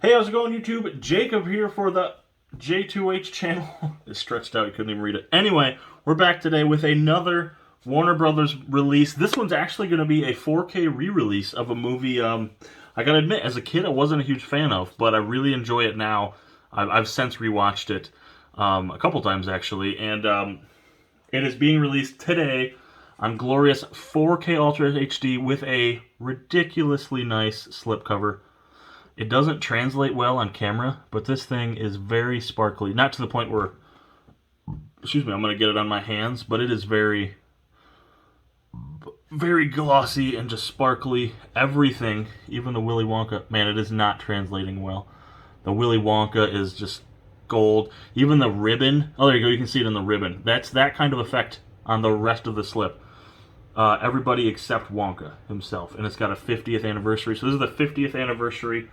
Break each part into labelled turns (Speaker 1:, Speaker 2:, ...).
Speaker 1: Hey, how's it going, YouTube? Jacob here for the JTwoH channel. It's stretched out, you couldn't even read it. Anyway, we're back today with another Warner Brothers release. This one's actually going to be a 4K re-release of a movie I gotta admit, as a kid I wasn't a huge fan of, but I really enjoy it now. I've since rewatched it a couple times, actually, and it is being released today on glorious 4K Ultra HD with a ridiculously nice slipcover. It doesn't translate well on camera, but this thing is very sparkly. Not to the point where, excuse me, I'm going to get it on my hands, but it is very, very glossy and just sparkly. Everything, even the Willy Wonka, man, it is not translating well. The Willy Wonka is just gold. Even the ribbon, oh, there you go, you can see it in the ribbon. That's that kind of effect on the rest of the slip. Everybody except Wonka himself, and it's got a 50th anniversary. So this is the 50th anniversary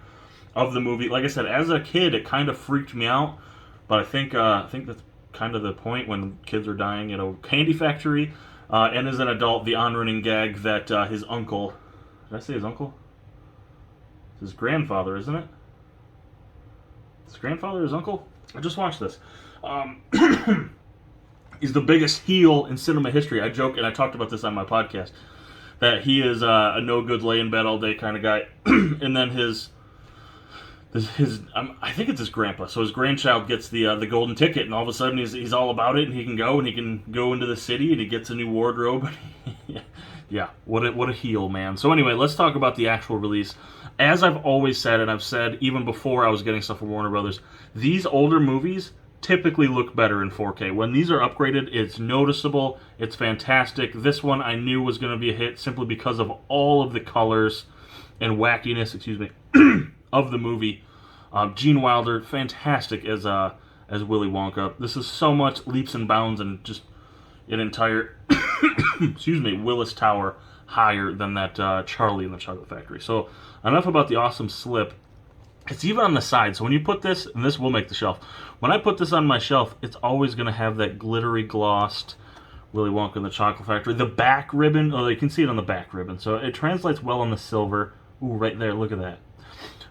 Speaker 1: of the movie. Like I said, as a kid, it kind of freaked me out, but I think that's kind of the point when kids are dying at a candy factory. And as an adult, the on-running gag that his uncle, did I say his uncle? It's his grandfather, isn't it? His grandfather, his uncle? I just watched this. He's the biggest heel in cinema history. I joke, and I talked about this on my podcast, that he is a no-good, lay-in-bed all-day kind of guy. And then I think it's his grandpa. So his grandchild gets the golden ticket, and all of a sudden he's all about it, and he can go into the city, and he gets a new wardrobe. Yeah, what a heel, man. So anyway, let's talk about the actual release. As I've always said, and I've said even before I was getting stuff from Warner Brothers, these older movies typically look better in 4K. When these are upgraded, it's noticeable, it's fantastic. This one I knew was going to be a hit simply because of all of the colors and wackiness, excuse me, of the movie. Gene Wilder, fantastic as Willy Wonka. This is so much leaps and bounds and just an entire, excuse me, Willis Tower higher than that Charlie in the Chocolate Factory. So enough about the awesome slip. It's even on the side, so when you put this, and this will make the shelf, when I put this on my shelf, it's always going to have that glittery glossed Willy Wonka and the Chocolate Factory. The back ribbon, oh, you can see it on the back ribbon, so it translates well on the silver. Ooh, right there, look at that.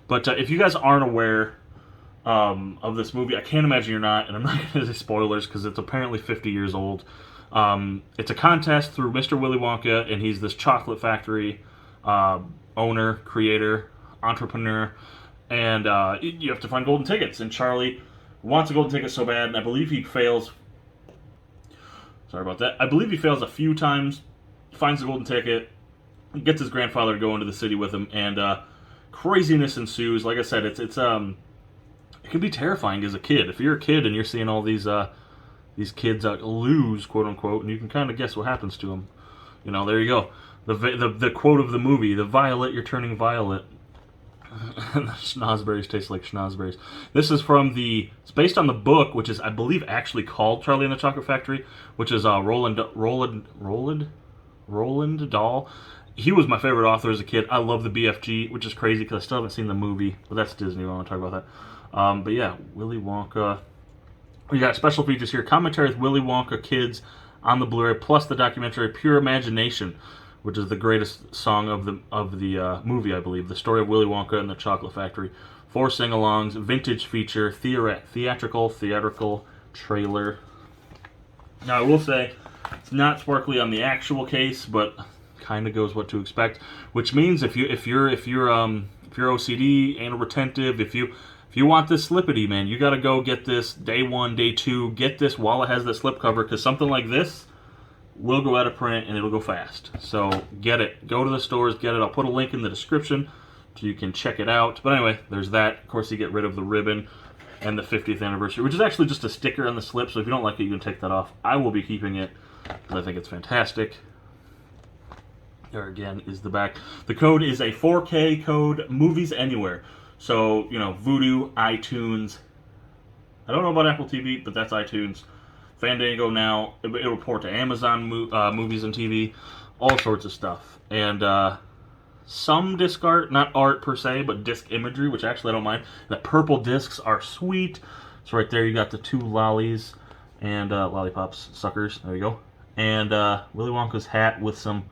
Speaker 1: But if you guys aren't aware of this movie, I can't imagine you're not, and I'm not going to say spoilers because it's apparently 50 years old. It's a contest through Mr. Willy Wonka, and he's this chocolate factory owner, creator, entrepreneur, and you have to find golden tickets. And Charlie wants a golden ticket so bad, and I believe he fails. Sorry about that. I believe he fails a few times, finds the golden ticket, gets his grandfather to go into the city with him, and craziness ensues. Like I said, it can be terrifying as a kid. If you're a kid and you're seeing all these kids lose, quote unquote, and you can kind of guess what happens to them. You know, there you go. The quote of the movie: "The violet, you're turning violet." And the schnozberries taste like schnozberries. This is it's based on the book, which is, I believe, actually called Charlie and the Chocolate Factory, which is Roald Dahl. He was my favorite author as a kid. I love the BFG, which is crazy because I still haven't seen the movie, but that's Disney. I don't want to talk about that. But yeah, Willy Wonka. We got special features here: commentary with Willy Wonka kids on the Blu-ray, plus the documentary Pure Imagination, which is the greatest song of the movie, I believe. The story of Willy Wonka and the Chocolate Factory. 4 sing-alongs, vintage feature, theatrical trailer. Now I will say it's not sparkly on the actual case, but kind of goes what to expect. Which means if you're OCD, anal retentive, if you want this slippity, man, you got to go get this day 1, day 2. Get this while it has the slipcover, because something like this will go out of print and it'll go fast. So get it. Go to the stores, get it. I'll put a link in the description so you can check it out. But anyway, there's that. Of course, you get rid of the ribbon and the 50th anniversary, which is actually just a sticker on the slip. So if you don't like it, you can take that off. I will be keeping it because I think it's fantastic. There again is the back. The code is a 4K code, Movies Anywhere. So, you know, Vudu, iTunes. I don't know about Apple TV, but that's iTunes. Fandango now, it'll port to Amazon movies and TV, all sorts of stuff. And some disc art, not art per se, but disc imagery, which actually I don't mind. The purple discs are sweet. So right there you got the 2 lollies and lollipops, suckers, there you go. And Willy Wonka's hat with some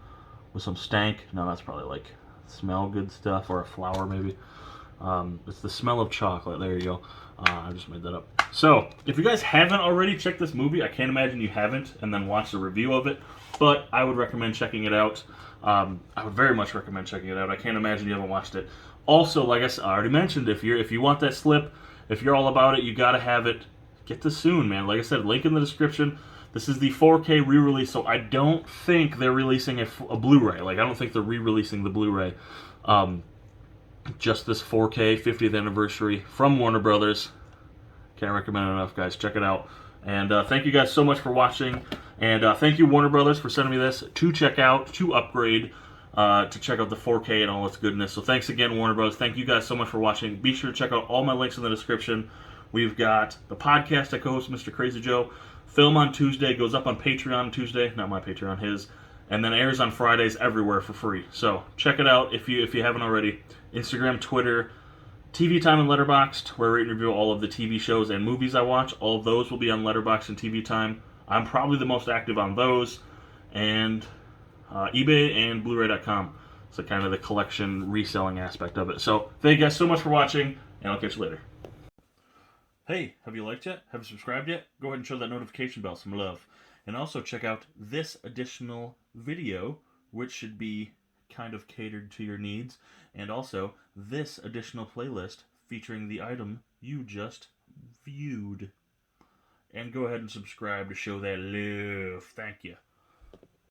Speaker 1: stank. No, that's probably like smell good stuff or a flower maybe. It's the smell of chocolate. There you go. I just made that up. So, if you guys haven't already checked this movie, I can't imagine you haven't, and then watched a review of it, but I would recommend checking it out. I would very much recommend checking it out. I can't imagine you haven't watched it. Also, like I already mentioned, if you want that slip, if you're all about it, you gotta have it. Get this soon, man. Like I said, link in the description. This is the 4K re-release, so I don't think they're releasing a Blu-ray. Like, I don't think they're re-releasing the Blu-ray. Just this 4K 50th anniversary from Warner Brothers. Can't recommend it enough, guys. Check it out. And thank you guys so much for watching. And thank you, Warner Brothers, for sending me this to check out, to upgrade, to check out the 4K and all its goodness. So thanks again, Warner Brothers. Thank you guys so much for watching. Be sure to check out all my links in the description. We've got the podcast I co-host, Mr. Crazy Joe. Film on Tuesday, goes up on Patreon on Tuesday. Not my Patreon, his. And then airs on Fridays everywhere for free. So check it out if you haven't already. Instagram, Twitter, TV Time and Letterboxd, where I rate and review all of the TV shows and movies I watch. All of those will be on Letterboxd and TV Time. I'm probably the most active on those. And eBay and Bluray.com. So kind of the collection reselling aspect of it. So thank you guys so much for watching, and I'll catch you later. Hey, have you liked yet? Have you subscribed yet? Go ahead and show that notification bell some love. And also check out this additional video, which should be kind of catered to your needs. And also this additional playlist featuring the item you just viewed. And go ahead and subscribe to show that love. Thank you.